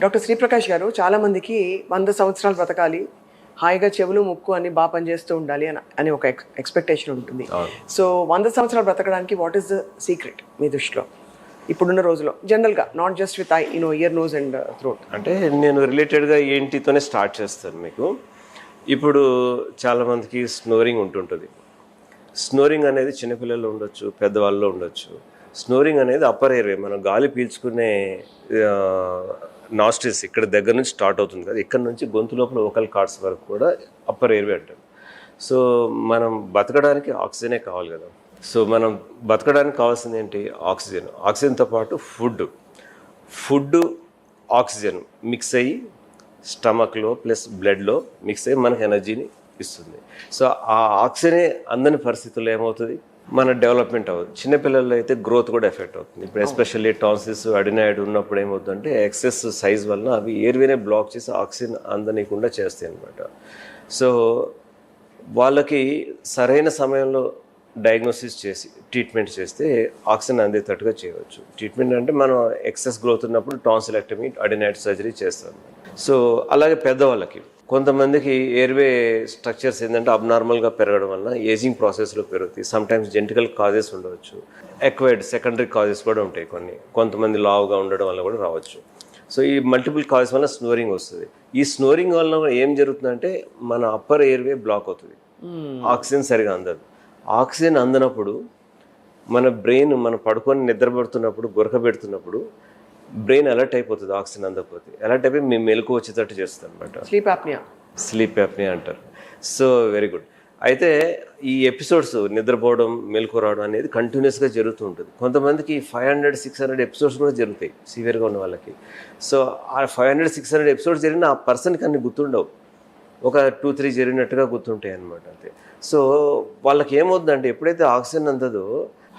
Doctor Sri Prakash గారు, చాలామందికి 100 సంవత్సరాలు బ్రతకాలి, హాయిగా చెవులు ముక్కు అన్ని బాగా పనిచేస్తూ ఉండాలి అని ఒక ఎక్స్పెక్టేషన్ ఉంటుంది. సో 100 సంవత్సరాలు బ్రతకడానికి వాట్ ఈస్ ద సీక్రెట్ మీ దృష్టిలో ఇప్పుడున్న రోజులో, జనరల్గా, not just with ear nose and throat? అంటే నేను రిలేటెడ్గా ఏంటితోనే స్టార్ట్ చేస్తాను మీకు. ఇప్పుడు చాలామందికి స్నోరింగ్ ఉంటుంటుంది. స్నోరింగ్ అనేది చిన్నపిల్లల్లో ఉండొచ్చు, పెద్దవాళ్ళలో ఉండొచ్చు. స్నోరింగ్ అనేది అప్పర్ ఎయిర్వే, మనం గాలి పీల్చుకునే నాస్ట్రిల్స్ ఇక్కడ దగ్గర నుంచి స్టార్ట్ అవుతుంది కదా, ఇక్కడ నుంచి గొంతు లోపల వోకల్ కార్డ్స్ వరకు కూడా అప్పర్ ఎయిర్వే అంటారు. సో మనం బతకడానికి ఆక్సిజనే కావాలి కదా. సో మనం బతకడానికి కావాల్సింది ఏంటి? ఆక్సిజన్. ఆక్సిజన్తో పాటు ఫుడ్ ఆక్సిజన్ మిక్స్ అయ్యి స్టమక్లో ప్లస్ బ్లడ్లో మిక్స్ అయ్యి మనకు ఎనర్జీని ఇస్తుంది. సో ఆ ఆక్సిజనే అందని పరిస్థితుల్లో ఏమవుతుంది, మన డెవలప్మెంట్ అవ్వదు. చిన్నపిల్లల్లో అయితే గ్రోత్ కూడా ఎఫెక్ట్ అవుతుంది. ఇప్పుడు ఎస్పెషల్లీ టాన్సిల్స్, అడినాయిడ్ ఉన్నప్పుడు ఏమవుతుందంటే ఎక్సెస్ సైజ్ వలన అవి ఎయిర్వేనే బ్లాక్ చేసి ఆక్సిజన్ అందనీయకుండా చేస్తాయి అన్నమాట. సో వాళ్ళకి సరైన సమయంలో డయాగ్నోసిస్ చేసి ట్రీట్మెంట్ చేస్తే ఆక్సిజన్ అందేటట్టుగా చేయవచ్చు. ట్రీట్మెంట్ అంటే మనం ఎక్సెస్ గ్రోత్ ఉన్నప్పుడు టాన్సిలెక్టమీ, అడినాయిడ్ సర్జరీ చేస్తాం. సో అలాగే పెద్దవాళ్ళకి కొంతమందికి ఎయిర్వే స్ట్రక్చర్స్ ఏంటంటే అబ్నార్మల్గా పెరగడం వల్ల ఏజింగ్ ప్రాసెస్లో పెరుగుతాయి. సమ్టైమ్స్ జెనెటికల్ కాజెస్ ఉండవచ్చు, ఎక్వైర్డ్ సెకండరీ కాజెస్ కూడా ఉంటాయి. కొంతమంది లావుగా ఉండడం వల్ల కూడా రావచ్చు. సో ఈ మల్టిపుల్ కాజెస్ వల్ల స్నోరింగ్ వస్తుంది. ఈ స్నోరింగ్ వల్ల ఏం జరుగుతుందంటే మన అప్పర్ ఎయిర్వే బ్లాక్ అవుతుంది, ఆక్సిజన్ సరిగా అందదు. ఆక్సిజన్ అందనప్పుడు మన బ్రెయిన్, మనం పడుకొని నిద్రపడుతున్నప్పుడు, గురకబెడుతున్నప్పుడు బ్రెయిన్ అలర్ట్ అయిపోతుంది. ఆక్సిజన్ అందకపోతే అలర్ట్ అయిపోయి మేము మెలకు వచ్చేటట్టు చేస్తుంది అనమాట. స్లీప్ యాప్నియా అంటారు. So very good. అయితే ఈ ఎపిసోడ్స్ నిద్రపోవడం, మెలకు రావడం అనేది కంటిన్యూస్గా జరుగుతూ ఉంటుంది. కొంతమందికి 500-600 ఎపిసోడ్స్ కూడా జరుగుతాయి సివియర్గా ఉన్న వాళ్ళకి. సో ఆ 500-600 ఎపిసోడ్స్ జరిగిన ఆ పర్సన్కి అన్ని గుర్తుండవు, ఒక 2-3 జరిగినట్టుగా గుర్తుంటాయి అనమాట. అంతే. సో వాళ్ళకి ఏమవుతుందంటే ఎప్పుడైతే ఆక్సిజన్ అందదో,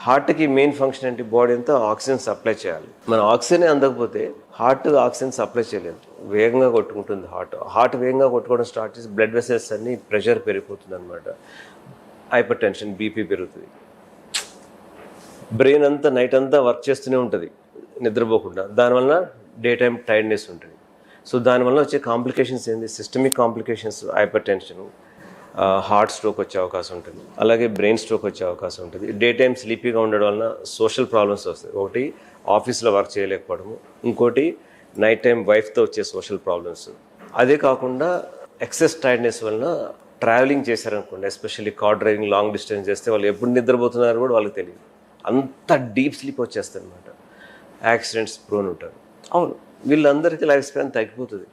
హార్ట్కి మెయిన్ ఫంక్షన్ ఏంటి, బాడీ అంతా ఆక్సిజన్ సప్లై చేయాలి. మన ఆక్సిజనే అందకపోతే హార్ట్ ఆక్సిజన్ సప్లై చేయలేదు, వేగంగా కొట్టుకుంటుంది. హార్ట్ వేగంగా కొట్టుకోవడం స్టార్ట్ చేసి బ్లడ్ వెసల్స్ అన్ని ప్రెషర్ పెరిగిపోతుంది అనమాట. హైపర్ టెన్షన్, బీపీ పెరుగుతుంది. బ్రెయిన్ అంతా నైట్ అంతా వర్క్ చేస్తూనే ఉంటుంది నిద్రపోకుండా. దానివల్ల డే టైం టైర్డ్నెస్ ఉంటుంది. సో దానివల్ల వచ్చే కాంప్లికేషన్స్ ఏంటి, systemic complications, hyper tension, heart stroke వచ్చే అవకాశం ఉంటుంది, అలాగే బ్రెయిన్ స్ట్రోక్ వచ్చే అవకాశం ఉంటుంది. డే టైం స్లీపీగా ఉండడం వలన సోషల్ ప్రాబ్లమ్స్ వస్తాయి. ఒకటి ఆఫీస్లో వర్క్ చేయలేకపోవడము, ఇంకోటి నైట్ టైం వైఫ్తో వచ్చే సోషల్ ప్రాబ్లమ్స్. అదే కాకుండా ఎక్సెస్ టైర్డ్నెస్ వలన ట్రావెలింగ్ చేశారనుకోండి, especially car driving, long distance చేస్తే వాళ్ళు ఎప్పుడు నిద్రపోతున్నారో కూడా వాళ్ళకి తెలియదు, అంత డీప్ స్లీప్ వచ్చేస్తుంది అనమాట. యాక్సిడెంట్స్ ప్రోన్ ఉంటారు. అవును, వీళ్ళందరికీ లైఫ్ స్పాన్ తగ్గిపోతుంది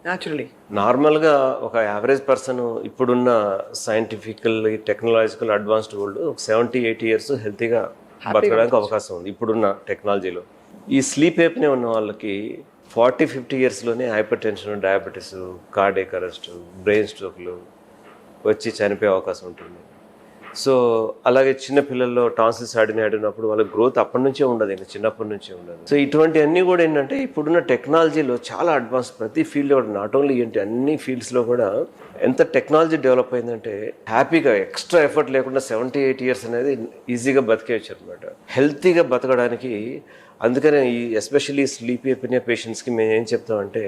న్యాచురలీ. నార్మల్గా ఒక యావరేజ్ పర్సన్ ఇప్పుడున్న సైంటిఫికల్, టెక్నాలజికల్ అడ్వాన్స్డ్ వరల్డ్ 70-80 ఇయర్స్ హెల్తీగా బతకడానికి అవకాశం ఉంది ఇప్పుడున్న టెక్నాలజీలో. ఈ స్లీప్ ఏప్నే ఉన్న వాళ్ళకి 40-50 ఇయర్స్లోనే hypertension, diabetes, cardiac arrest, brain స్ట్రోక్లు వచ్చి చనిపోయే అవకాశం ఉంటుంది. సో అలాగే చిన్నపిల్లల్లో టాన్సిల్స్ ఉన్నప్పుడు వాళ్ళ గ్రోత్ అప్పటి నుంచే ఉండదు, ఇంకా చిన్నప్పటి నుంచే ఉండదు. సో ఇటువంటివన్నీ కూడా ఏంటంటే ఇప్పుడున్న టెక్నాలజీలో చాలా అడ్వాన్స్, ప్రతి ఫీల్డ్లో కూడా, నాట్ ఓన్లీ ఏంటి అన్ని ఫీల్డ్స్లో కూడా ఎంత టెక్నాలజీ డెవలప్ అయిందంటే హ్యాపీగా ఎక్స్ట్రా ఎఫర్ట్ లేకుండా 70-80 ఇయర్స్ అనేది ఈజీగా బతికేయచ్చు అనమాట. హెల్తీగా బతకడానికి అందుకనే ఈ ఎస్పెషల్లీ స్లీప్ ఎపినియా పేషెంట్స్కి మేము ఏం చెప్తామంటే,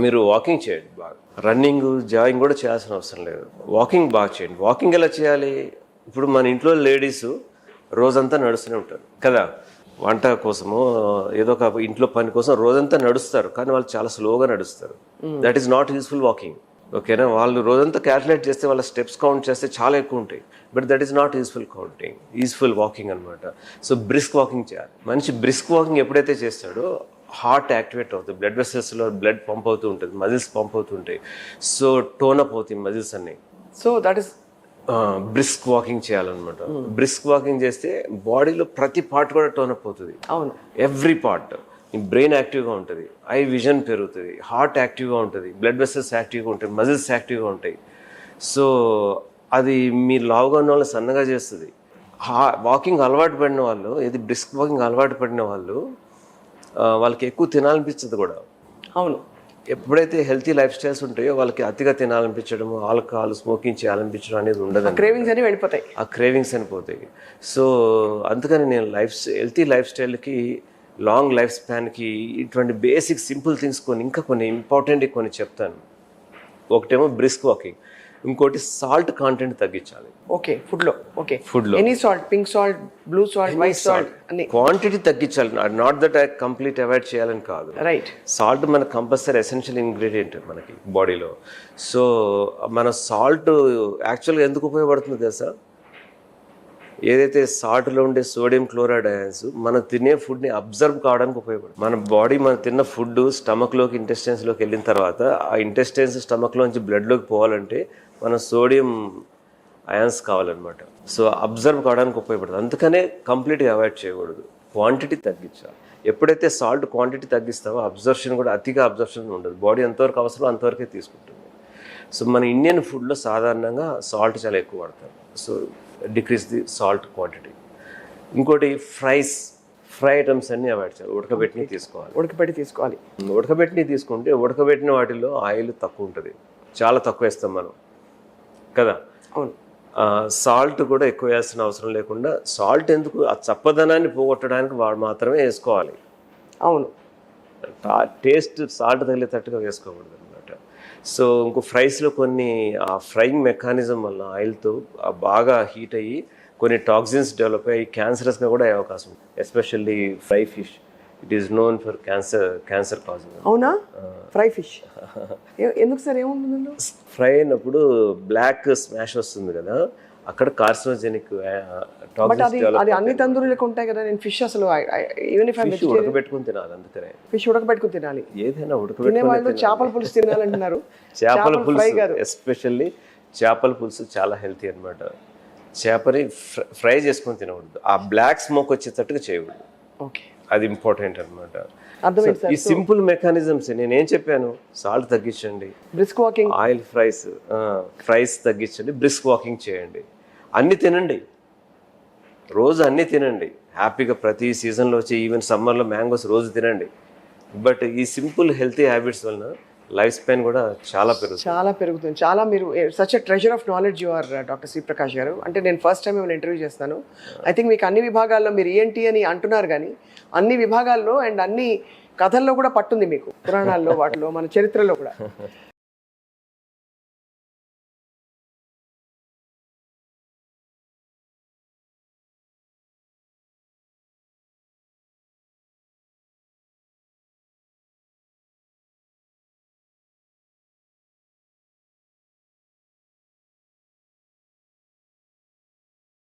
మీరు వాకింగ్ చేయండి బాగా, రన్నింగ్, జాగింగ్ కూడా చేయాల్సిన అవసరం లేదు, వాకింగ్ బాగా చేయండి. వాకింగ్ ఎలా చేయాలి? ఇప్పుడు మన ఇంట్లో లేడీస్ రోజంతా నడుస్తూనే ఉంటారు కదా, వంట కోసమో ఏదో ఒక ఇంట్లో పని కోసం రోజంతా నడుస్తారు, కానీ వాళ్ళు చాలా స్లోగా నడుస్తారు. That is not useful walking. ఓకేనా? వాళ్ళు రోజంతా క్యాల్కులేట్ చేస్తే వాళ్ళ స్టెప్స్ కౌంట్ చేస్తే చాలా ఎక్కువ ఉంటాయి, but that is not useful counting, useful walking అనమాట. సో బ్రిస్క్ వాకింగ్ చేయాలి. మనిషి బ్రిస్క్ వాకింగ్ ఎప్పుడైతే చేస్తాడో హార్ట్ యాక్టివేట్ అవుతుంది, బ్లడ్ వెసల్స్లో బ్లడ్ పంప్ అవుతూ ఉంటుంది, మజిల్స్ పంప్ అవుతుంటాయి. సో టోన్ అప్ అవుతాయి మజిల్స్ అన్ని. So that is brisk walking చేయాలన్నమాట. బ్రిస్క్ వాకింగ్ చేస్తే బాడీలో ప్రతి పార్ట్ కూడా టోన్ అప్ అవుతుంది. అవును, ఎవ్రీ పార్ట్. బ్రెయిన్ యాక్టివ్గా ఉంటుంది, ఐ విజన్ పెరుగుతుంది, హార్ట్ యాక్టివ్గా ఉంటుంది, బ్లడ్ వెసల్స్ యాక్టివ్గా ఉంటాయి, మజిల్స్ యాక్టివ్గా ఉంటాయి. సో అది మీరు లావుగా ఉన్న వాళ్ళు సన్నగా చేస్తుంది. వాకింగ్ అలవాటు పడిన వాళ్ళు, ఇది బ్రిస్క్ వాకింగ్ అలవాటు పడిన వాళ్ళు, వాళ్ళకి ఎక్కువ తినాలనిపించదు కూడా. అవును, ఎప్పుడైతే హెల్తీ లైఫ్ స్టైల్స్ ఉంటాయో వాళ్ళకి అతిగా తినాలనిపించడం, ఆల్కహాల్, స్మోకింగ్ చేయాలనిపించడం అనేది ఉండదు. క్రేవింగ్స్ అని వెళ్ళిపోతాయి, ఆ క్రేవింగ్స్ అనిపోతాయి. సో అందుకని నేను హెల్తీ లైఫ్ స్టైల్కి లాంగ్ లైఫ్ స్పాన్కి ఇటువంటి బేసిక్ సింపుల్ థింగ్స్ ఇంకా కొన్ని ఇంపార్టెంట్ కొన్ని చెప్తాను. ఒకటేమో బ్రిస్క్ వాకింగ్, ఇంకోటి సాల్ట్ కాంటెంట్ తగ్గించాలి ఓకే ఫుడ్లో. ఓకే ఫుడ్లో any salt, pink salt, blue salt, white salt అన్ని. క్వాంటిటీ తగ్గించాలి, నాట్ దట్ కంప్లీట్ అవాయిడ్ చేయాలని కాదు. రైట్. సాల్ట్ మనకు కంపల్సరీ ఎసెన్షియల్ ఇంగ్రీడియంట్ మనకి బాడీలో. సో మన సాల్ట్ యాక్చువల్గా ఎందుకు ఉపయోగపడుతుంది తెలుసా? ఏదైతే సాల్ట్లో ఉండే సోడియం క్లోరైడ్ అయాన్స్ మనం తినే ఫుడ్ని అబ్జర్వ్ కావడానికి ఉపయోగపడుతుంది. మన బాడీ మనం తిన్న ఫుడ్ స్టమక్లోకి ఇంటెస్టైన్స్లోకి వెళ్ళిన తర్వాత ఆ ఇంటెస్టైన్స్ స్టమక్లోంచి బ్లడ్లోకి పోవాలంటే మనం సోడియం అయాన్స్ కావాలన్నమాట. సో అబ్జర్వ్ కావడానికి ఉపయోగపడుతుంది. అందుకనే కంప్లీట్గా అవాయిడ్ చేయకూడదు, క్వాంటిటీ తగ్గించాలి. ఎప్పుడైతే సాల్ట్ క్వాంటిటీ తగ్గిస్తావో అబ్జర్ప్షన్ కూడా అతిగా అబ్జర్ప్షన్ ఉండదు, బాడీ ఎంతవరకు అవసరం అంతవరకే తీసుకుంటుంది. సో మన ఇండియన్ ఫుడ్లో సాధారణంగా సాల్ట్ చాలా ఎక్కువ వాడతారు. So decrease the salt quantity. ఇంకోటి ఫ్రై ఐటమ్స్ అన్నీ అవాయిడ్ చేయాలి, ఉడకబెట్టినవి తీసుకోవాలి. ఉడకబెట్టినవి తీసుకుంటే ఉడకబెట్టిన వాటిలో ఆయిల్ తక్కువ ఉంటుంది, చాలా తక్కువ వేస్తాం మనం కదా. అవును. సాల్ట్ కూడా ఎక్కువ వేయాల్సిన అవసరం లేకుండా, సాల్ట్ ఎందుకు ఆ చప్పదనాన్ని పోగొట్టడానికి వాడు మాత్రమే వేసుకోవాలి. అవును. టేస్ట్ సాల్ట్ తగిలేటట్టుగా వేసుకోకూడదు అనమాట. సో ఇంకో ఫ్రైస్లో కొన్ని ఆ ఫ్రైయింగ్ మెకానిజం వల్ల ఆయిల్తో బాగా హీట్ అయ్యి కొన్ని టాక్సిన్స్ డెవలప్ అయ్యి క్యాన్సరస్గా కూడా అయ్యే అవకాశం ఉంది. Especially fry fish, it is known for cancer cause. అవునా? ఫ్రై ఫిష్ ఎందుకు సార్, ఏముంది? ఫ్రై అయినప్పుడు బ్లాక్ స్మాష్ వస్తుంది కదా, అక్కడ కార్సినోజెనిక్ అది అన్ని తందూరులకు ఉంటాయి కదా. నేను ఫిష్ అసలు ఈవెన్ ఇఫ్ ఫిష్ ఉడకబెట్టుకుని తినాలి, అందుకనే ఫిష్ ఉడకబెట్టుకుని తినాలి. ఏదైనా ఉడకబెట్టుకుని చేపల పులుసు తినాలంటున్నారు. చేపల పులుసు ఎస్పెషల్లీ చేపల పులుసు చాలా హెల్తీ అనమాట. చేపని ఫ్రై చేసుకొని తినకూడదు, ఆ బ్లాక్ స్మోక్ వచ్చేటట్టుగా చేయకూడదు. ఓకే, అది ఇంపార్టెంట్ అనమాట. అర్థమైంది. ఈ సింపుల్ మెకానిజమ్స్ నేనేం చెప్పాను, సాల్ట్ తగ్గించండి, బ్రిస్క్ వాకింగ్, ఆయిల్ ఫ్రైస్ తగ్గించండి, బ్రిస్క్ వాకింగ్ చేయండి, అన్ని తినండి, రోజు అన్నీ తినండి హ్యాపీగా. ప్రతి సీజన్లో వచ్చి ఈవెన్ సమ్మర్లో మ్యాంగోస్ రోజు తినండి. బట్ ఈ సింపుల్ హెల్తీ హ్యాబిట్స్ వలన లైఫ్ స్పాన్ కూడా చాలా పెరుగుతుంది. చాలా మీరు such a treasure of knowledge you are doctor Shri Prakash గారు. అంటే నేను ఫస్ట్ టైం మిమ్మల్ని ఇంటర్వ్యూ చేస్తాను. ఐ థింక్ మీకు అన్ని విభాగాల్లో మీరు ఏంటి అని అంటున్నారు, కానీ అన్ని విభాగాల్లో అండ్ అన్ని కథల్లో కూడా పట్టుంది మీకు, పురాణాల్లో, వాటిలో, మన చరిత్రలో కూడా.